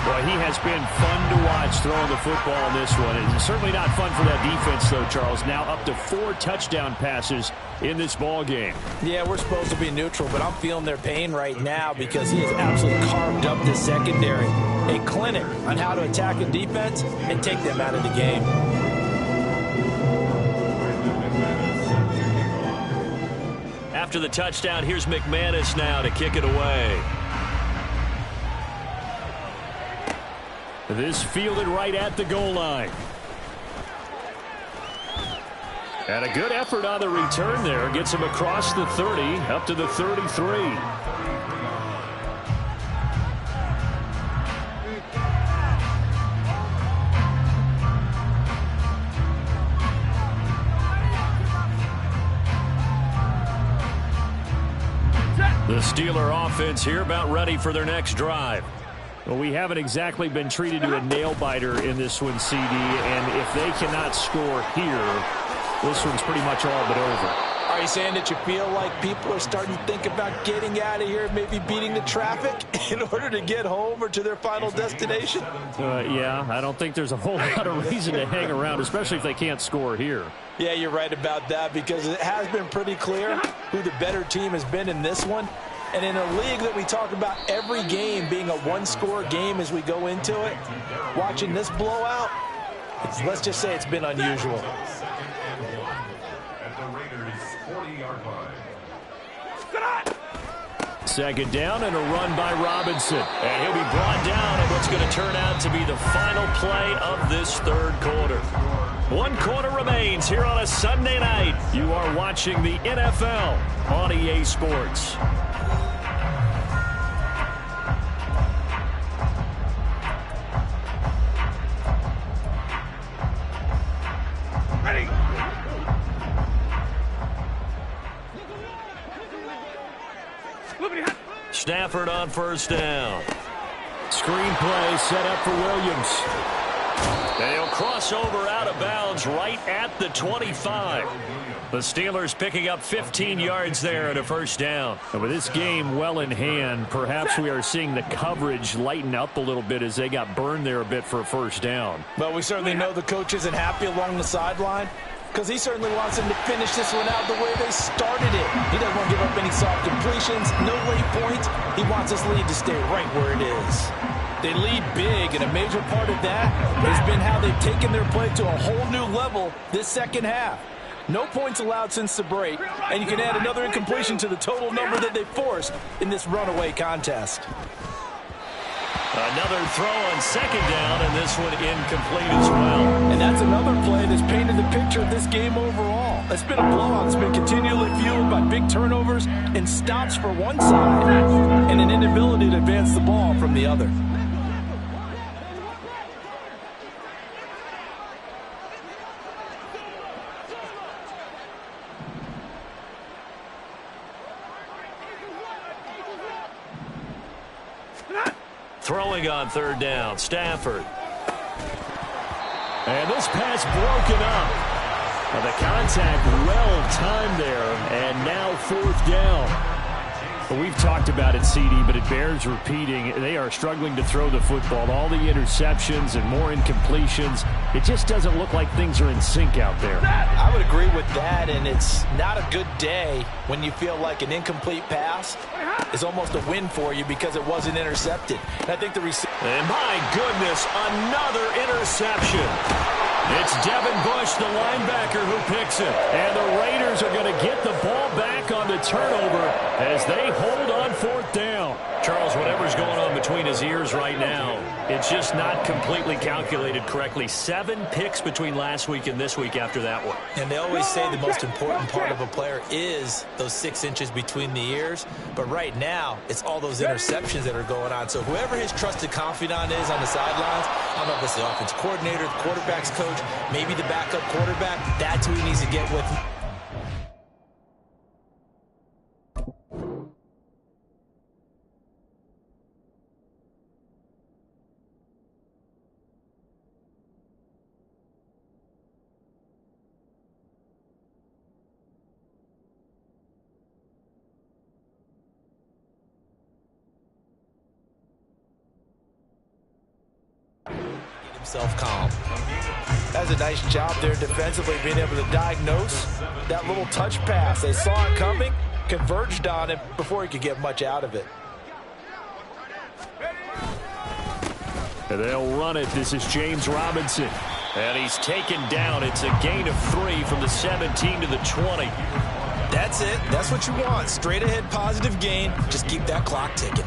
Well, he has been fun to watch throwing the football in this one. It's certainly not fun for that defense, though, Charles. Now up to 4 touchdown passes in this ball game. Yeah, we're supposed to be neutral, but I'm feeling their pain right now because he has absolutely carved up the secondary. A clinic on how to attack a defense and take them out of the game. After the touchdown, here's McManus now to kick it away. This fielded right at the goal line. And a good effort on the return there. Gets him across the 30, up to the 33. The Steeler offense here about ready for their next drive. Well, we haven't exactly been treated to a nail-biter in this one, CD, and if they cannot score here, this one's pretty much all but over. Are you saying that you feel like people are starting to think about getting out of here, maybe beating the traffic in order to get home or to their final destination? Yeah, I don't think there's a whole lot of reason to hang around, especially if they can't score here. Yeah, you're right about that because it has been pretty clear who the better team has been in this one. And in a league that we talk about every game being a one-score game as we go into it, watching this blowout, let's just say it's been unusual. At the Raiders' 40-yard line. Second down and a run by Robinson. And he'll be brought down in what's going to turn out to be the final play of this third quarter. 1 quarter remains here on a Sunday night. You are watching the NFL on EA Sports. Ready. Stafford on first down. Screen play set up for Williams. And he'll cross over out of bounds right at the 25. The Steelers picking up 15 yards there at a first down. And with this game well in hand, perhaps we are seeing the coverage lighten up a little bit as they got burned there a bit for a first down. But we certainly know the coach isn't happy along the sideline because he certainly wants them to finish this one out the way they started it. He doesn't want to give up any soft completions, no late points. He wants this lead to stay right where it is. They lead big, and a major part of that has been how they've taken their play to a whole new level this second half. No points allowed since the break, and you can add another incompletion to the total number that they forced in this runaway contest. Another throw on second down, and this one incomplete as well. And that's another play that's painted the picture of this game overall. It's been a blowout that's been continually fueled by big turnovers and stops for one side and an inability to advance the ball from the other. Throwing on third down, Stafford. And this pass broken up. Well, the contact well timed there, and now fourth down. Well, we've talked about it, CD, but it bears repeating. They are struggling to throw the football. All the interceptions and more incompletions. It just doesn't look like things are in sync out there. I would agree with that, and it's not a good day when you feel like an incomplete pass is almost a win for you because it wasn't intercepted. And I think the receiver... And my goodness, another interception. It's Devin Bush, the linebacker, who picks it. And the Raiders are going to get the ball back on the turnover as they hold on 4th down. Charles, whatever's going on between his ears right now, it's just not completely calculated correctly. 7 picks between last week and this week after that one. And they always say the most important part of a player is those 6 inches between the ears. But right now, it's all those interceptions that are going on. So whoever his trusted confidant is on the sidelines, I don't know if it's the offensive coordinator, the quarterback's coach, maybe the backup quarterback, that's who he needs to get with. Himself calm. That's a nice job there defensively, being able to diagnose that little touch pass. They saw it coming, converged on it before he could get much out of it. And they'll run it. This is James Robinson. And he's taken down. It's a gain of 3 from the 17 to the 20. That's it. That's what you want. Straight ahead positive gain. Just keep that clock ticking.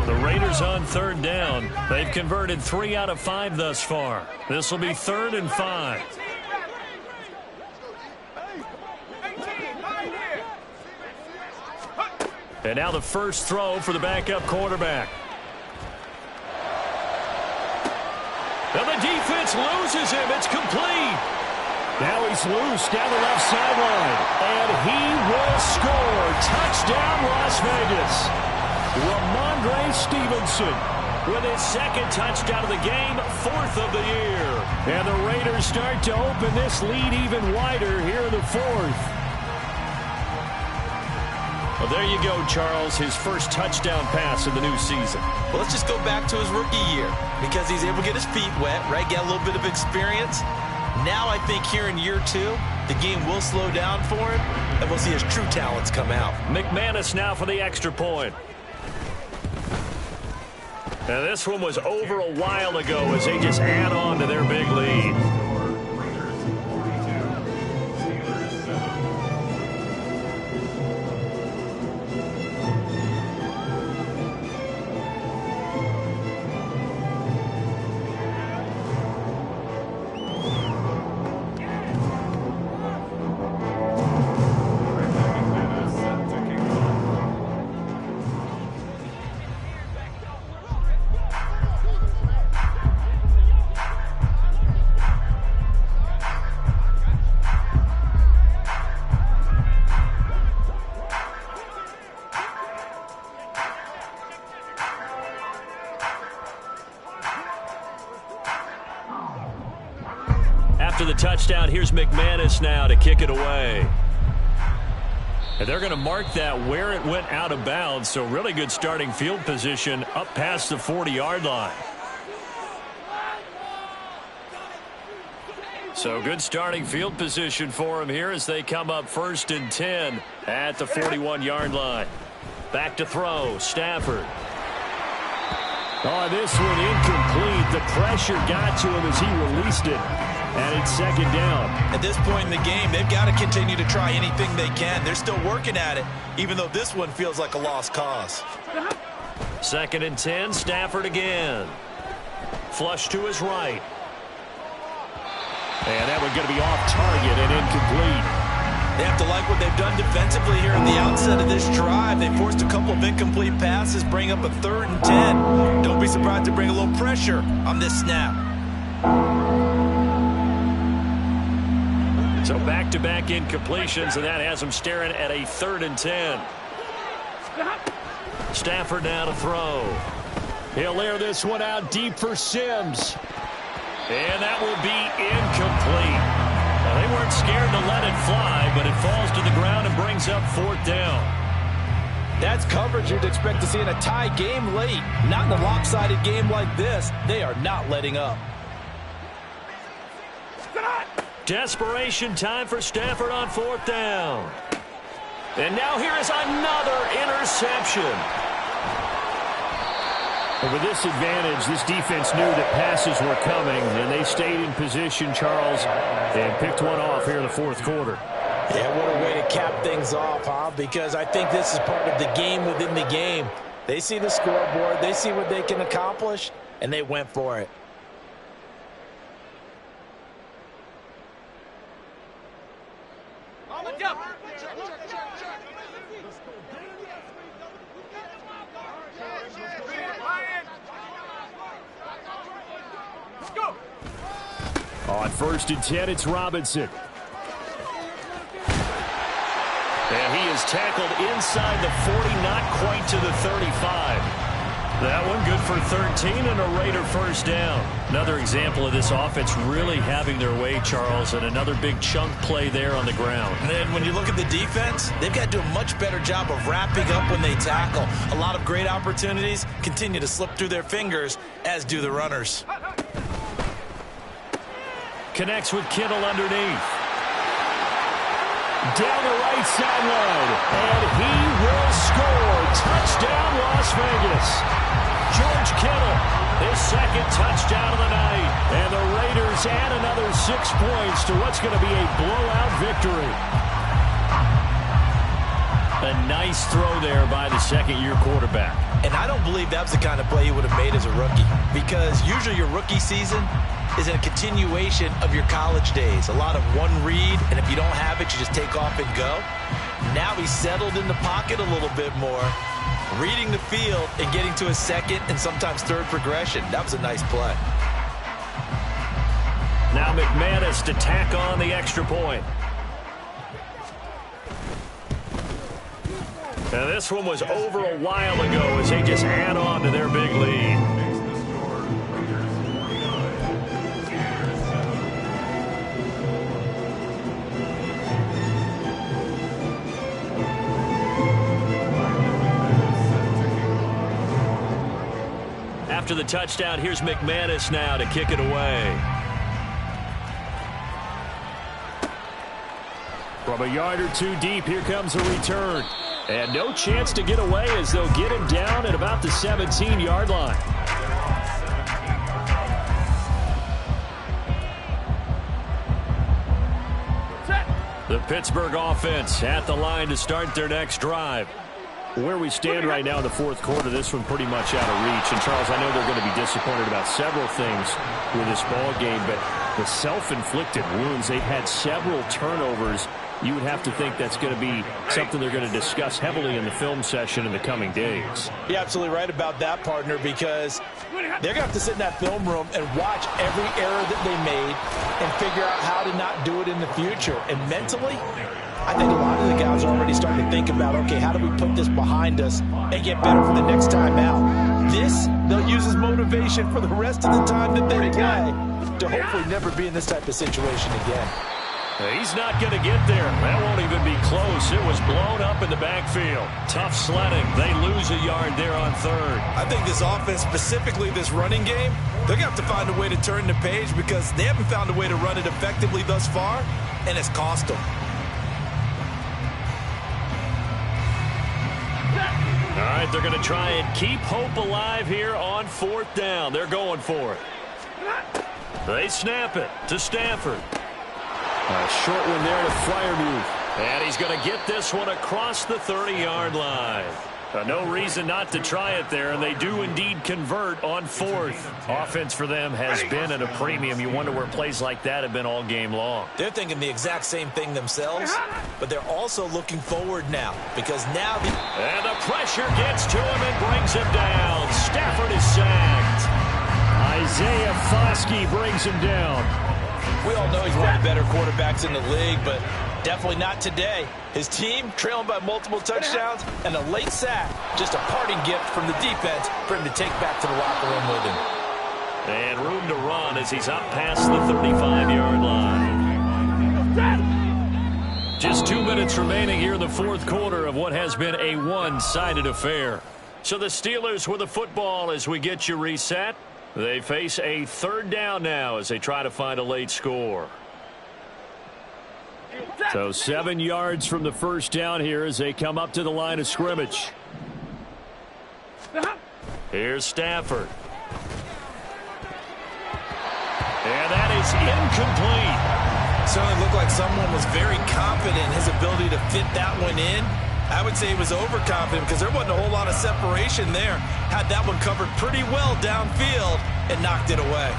The Raiders on 3rd down. They've converted 3 out of 5 thus far. This will be 3rd and 5. And now the first throw for the backup quarterback. And the defense loses him. It's complete. Now he's loose down the left sideline. And he will score. Touchdown, Las Vegas. Ramondre Stevenson with his 2nd touchdown of the game, 4th of the year. And the Raiders start to open this lead even wider here in the 4th. Well, there you go, Charles, his first touchdown pass of the new season. Well, let's just go back to his rookie year because he's able to get his feet wet, right? Get a little bit of experience. Now I think here in year 2, the game will slow down for him, and we'll see his true talents come out. McManus now for the extra point. And this one was over a while ago as they just add on to their big lead. After the touchdown, here's McManus now to kick it away. And they're going to mark that where it went out of bounds, so really good starting field position up past the 40-yard line. So good starting field position for him here as they come up 1st and 10 at the 41-yard line. Back to throw, Stafford. Oh, this one incomplete. The pressure got to him as he released it. And it's 2nd down. At this point in the game, they've got to continue to try anything they can. They're still working at it, even though this one feels like a lost cause. 2nd and 10, Stafford again. Flush to his right. And that one's going to be off target and incomplete. They have to like what they've done defensively here at the outset of this drive. They forced a couple of incomplete passes, bring up a 3rd and 10. Don't be surprised to bring a little pressure on this snap. So back-to-back incompletions, and that has them staring at a 3rd and 10. Stafford now to throw. He'll air this one out deep for Sims. And that will be incomplete. Now, they weren't scared to let it fly, but it falls to the ground and brings up 4th down. That's coverage you'd expect to see in a tie game late. Not in a lopsided game like this. They are not letting up. Desperation time for Stafford on 4th down. And now here is another interception. But with this advantage, this defense knew that passes were coming, and they stayed in position, Charles, and picked one off here in the fourth quarter. Yeah, what a way to cap things off, huh? Because I think this is part of the game within the game. They see the scoreboard, they see what they can accomplish, and they went for it. On 1st and 10, it's Robinson. And he is tackled inside the 40, not quite to the 35. That one good for 13 and a Raider first down. Another example of this offense really having their way, Charles, and another big chunk play there on the ground. And then when you look at the defense, they've got to do a much better job of wrapping up when they tackle. A lot of great opportunities continue to slip through their fingers, as do the runners. Connects with Kittle underneath. Down the right sideline, and he will score. Touchdown, Las Vegas. George Kittle, his second touchdown of the night. And the Raiders add another 6 points to what's going to be a blowout victory. A nice throw there by the second-year quarterback. And I don't believe that was the kind of play he would have made as a rookie, because usually your rookie season is a continuation of your college days. A lot of one read, and if you don't have it, you just take off and go. Now he's settled in the pocket a little bit more, reading the field and getting to a second and sometimes third progression. That was a nice play. Now McManus to tack on the extra point. Now this one was over a while ago as they just add on to their big lead. After the touchdown, here's McManus now to kick it away. From a yard or two deep, here comes a return. And no chance to get away as they'll get him down at about the 17-yard line. The Pittsburgh offense at the line to start their next drive. Where we stand right now in the fourth quarter, this one pretty much out of reach. And, Charles, I know they're going to be disappointed about several things with this ball game, but the self-inflicted wounds, they've had several turnovers. You would have to think that's going to be something they're going to discuss heavily in the film session in the coming days. You're absolutely right about that, partner, because they're going to have to sit in that film room and watch every error that they made and figure out how to not do it in the future. And mentally, I think a lot of the guys are already starting to think about, okay, how do we put this behind us and get better for the next time out? This, they'll use as motivation for the rest of the time that they play to hopefully never be in this type of situation again. He's not going to get there. That won't even be close. It was blown up in the backfield. Tough sledding. They lose a yard there on third. I think this offense, specifically this running game, they're going to have to find a way to turn the page because they haven't found a way to run it effectively thus far, and it's cost them. All right, they're going to try and keep hope alive here on fourth down. They're going for it. They snap it to Stafford. A short one there to Freiermuth. And he's going to get this one across the 30-yard line. No reason not to try it there, and they do indeed convert on fourth. Offense for them has been at a premium. You wonder where plays like that have been all game long. They're thinking the exact same thing themselves, but they're also looking forward now because now and the pressure gets to him and brings him down. Stafford is sacked. Isaiah Foskey brings him down. We all know he's one of the better quarterbacks in the league, but definitely not today. His team trailing by multiple touchdowns and a late sack. Just a parting gift from the defense for him to take back to the locker room with him. And room to run as he's up past the 35-yard line. Just 2 minutes remaining here in the fourth quarter of what has been a one-sided affair. So the Steelers with the football as we get you reset. They face a third down now as they try to find a late score. So 7 yards from the first down here as they come up to the line of scrimmage. Here's Stafford. And that is incomplete. Certainly looked like someone was very confident in his ability to fit that one in. I would say he was overconfident because there wasn't a whole lot of separation there. Had that one covered pretty well downfield and knocked it away.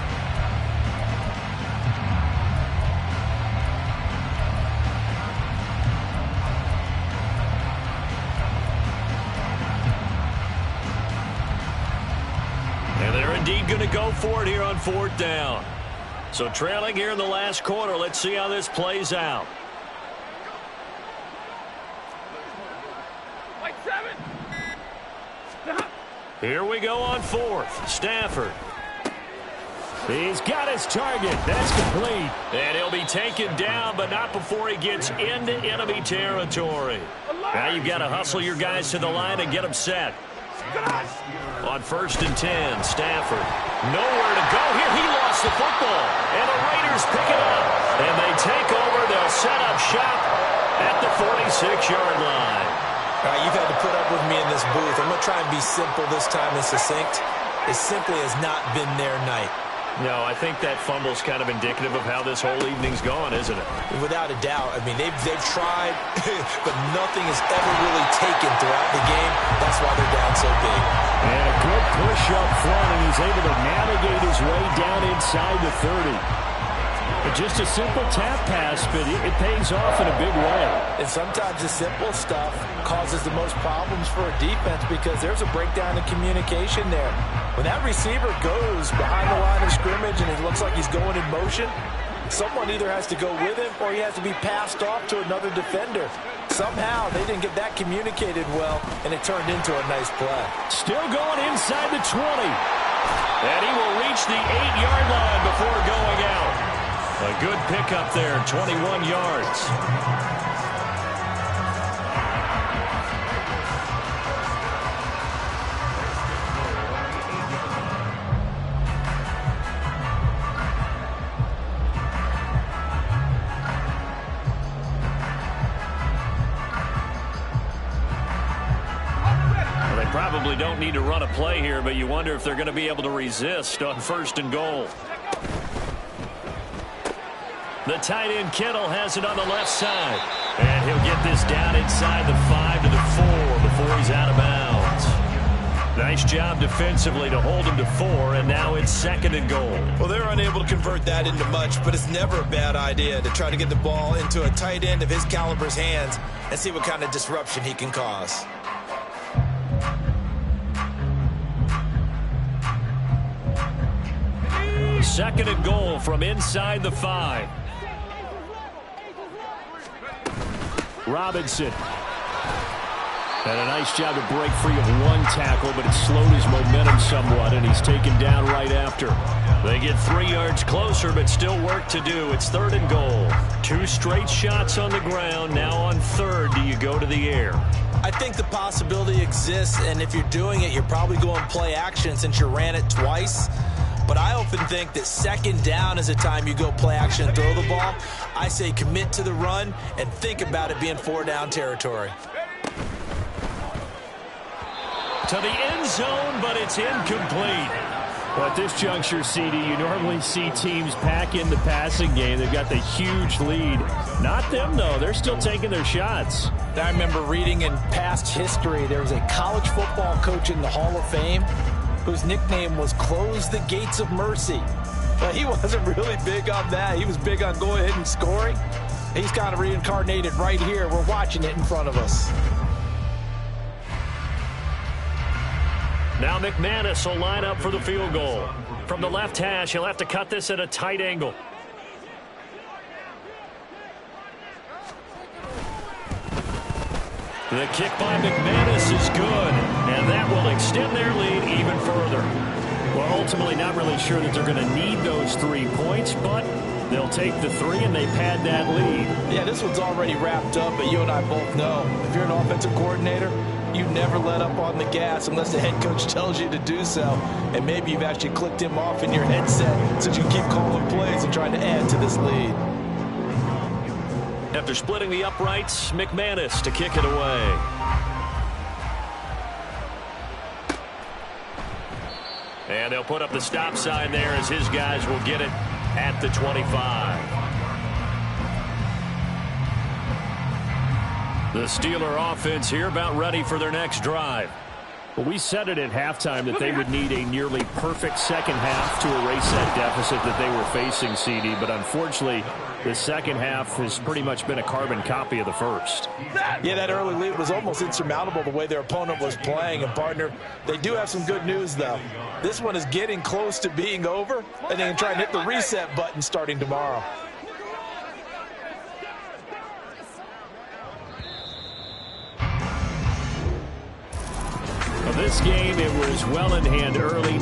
And they're indeed going to go for it here on 4th down. So trailing here in the last quarter. Let's see how this plays out. Here we go on 4th. Stafford. He's got his target. That's complete. And he'll be taken down, but not before he gets into enemy territory. Now you've got to hustle your guys to the line and get them set. On 1st and 10, Stafford. Nowhere to go here. He lost the football. And the Raiders pick it up. And they take over. They'll set up shop at the 46-yard line. All right, you've had to put up with me in this booth. I'm going to try and be simple this time and succinct. It simply has not been their night. No, I think that fumble's kind of indicative of how this whole evening's gone, isn't it? Without a doubt. I mean, they've tried, but nothing has ever really taken throughout the game. That's why they're down so big. And a good push up front, and he's able to navigate his way down inside the 30. But just a simple tap pass, but it pays off in a big way. And sometimes the simple stuff causes the most problems for a defense because there's a breakdown in communication there. When that receiver goes behind the line of scrimmage and it looks like he's going in motion, someone either has to go with him or he has to be passed off to another defender. Somehow they didn't get that communicated well, and it turned into a nice play. Still going inside the 20. And he will reach the 8-yard line before going out. A good pickup there, 21 yards. Well, they probably don't need to run a play here, but you wonder if they're going to be able to resist on 1st and goal. The tight end Kittle has it on the left side. And he'll get this down inside the 5 to the 4 before he's out of bounds. Nice job defensively to hold him to 4, and now it's 2nd and goal. Well, they're unable to convert that into much, but it's never a bad idea to try to get the ball into a tight end of his caliber's hands and see what kind of disruption he can cause. Second and goal from inside the 5. Robinson. And a nice job to break free of one tackle, but it slowed his momentum somewhat, and he's taken down right after. They get 3 yards closer, but still work to do. It's 3rd and goal. 2 straight shots on the ground. Now on 3rd, do you go to the air? I think the possibility exists, and if you're doing it, you're probably going play action since you ran it twice. But I often think that 2nd down is a time you go play action and throw the ball. I say commit to the run and think about it being 4-down territory. To the end zone, but it's incomplete. Well, at this juncture, CD, you normally see teams pack in the passing game. They've got the huge lead. Not them, though. They're still taking their shots. I remember reading in past history, there was a college football coach in the Hall of Fame whose nickname was Close the Gates of Mercy. But he wasn't really big on that. He was big on going ahead and scoring. He's kind of reincarnated right here. We're watching it in front of us. Now McManus will line up for the field goal. From the left hash, he'll have to cut this at a tight angle. The kick by McManus is good, and that will extend their lead even further. Well, ultimately not really sure that they're going to need those 3 points, but they'll take the 3 and they pad that lead. Yeah, this one's already wrapped up, but you and I both know if you're an offensive coordinator, you never let up on the gas unless the head coach tells you to do so. And maybe you've actually clicked him off in your headset so you keep calling plays and trying to add to this lead. After splitting the uprights, McManus to kick it away. And they'll put up the stop sign there as his guys will get it at the 25. The Steeler offense here about ready for their next drive. Well, we said it at halftime that they would need a nearly perfect second half to erase that deficit that they were facing, CD. But unfortunately, the second half has pretty much been a carbon copy of the first. Yeah, that early lead was almost insurmountable the way their opponent was playing. And, partner, they do have some good news, though. This one is getting close to being over, and they can try and hit the reset button starting tomorrow. This game, it was well in hand early.